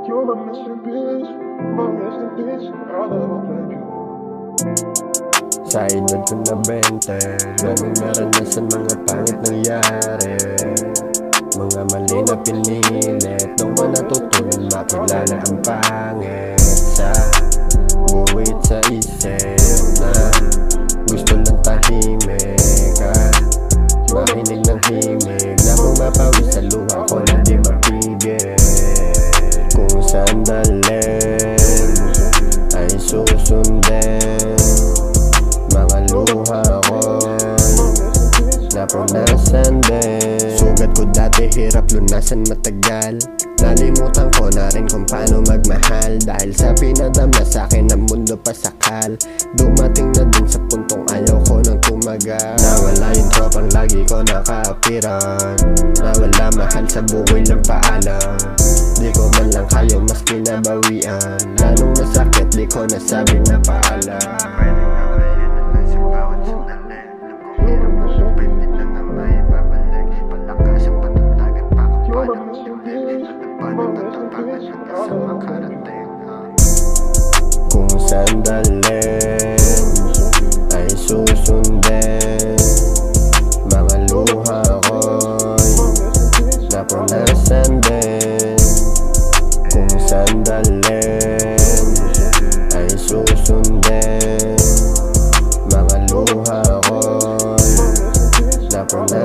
You're my missing bitch, my missing bitch, I love baby. Sa edad ko na 20, daming naranasan mga pangit nangyari. Mga mali na pinilit, nung ko natutunan makilala ang pangit. Sa buwit sa isip na gusto lang tahimik at makinig ng himig na kung mapawis sa luha ko na di mapigil. Kung sandalin ay susundin mga luha ko'y napunasan din. Sugat ko dati hirap lunasan matagal, nalimutan ko na rin kung paano magmahal. Dahil sa pinadama sa'kin ng mundo pasakal, dumating na din sa puntong ayaw ko nang tumagal. Nawala yung tropang lagi ko nakaapiran, nawala mahal sa buhay ng paalam. Di ko man lang kayo mas kinabawian, lalong masakit di ko nasabi na paalam. Kung sandalin ay susundin mga luha ko'y napunasan din. Kung sandalin ay susundin mga luha ko'y napunasan